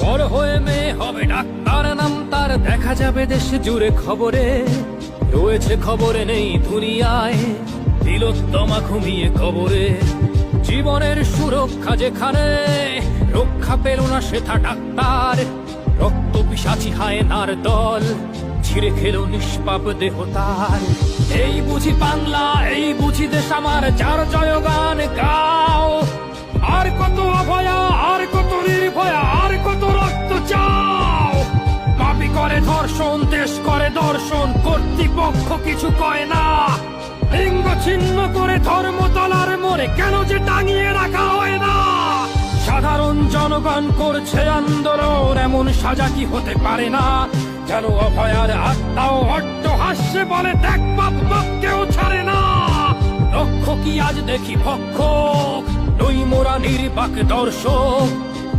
বড় হয়ে মেয়ে হবে ডাক্তার, নাম তার দেখা যাবে দেশ জুড়ে খবরে। রয়েছে খবরে নেই দুনিয়ায়, তিলোত্তমা ঘুমিয়ে কবরে। জীবনের সুরক্ষা যেখানে, রক্ষা পেল না সেথা ডাক্তার। রক্ত পিশাচি হায়নার দল, ছিঁড়ে খেলো নিষ্পাপ দেহ তার। এই বুঝি বাংলা, এই বুঝি দেশ আমার, যার জয়গান গাও। আর কত অভয়া, আর কত নির্ভয়া, আর কত রক্ত চাও। পাপি করে ধর্ষণ, দেশ করে দর্শন, কর্তৃপক্ষ কিছু কয় না। লিঙ্গ ছিন্ন করে ধর্মতলার মোড়ে কেন যে টাঙিয়ে রাখা হয় না। সাধারণ জনগণ করছে আন্দোলন, এমন সাজা কি হতে পারে না। যেন অভয়ার আত্মাও অট্টহাস্যে বলে, দেখ বাপ বাপ কেউ ছাড়ে না। লক্ষ্য কি আজ দেখি ভক্ষক, নই মোরা নির্বাক দর্শক।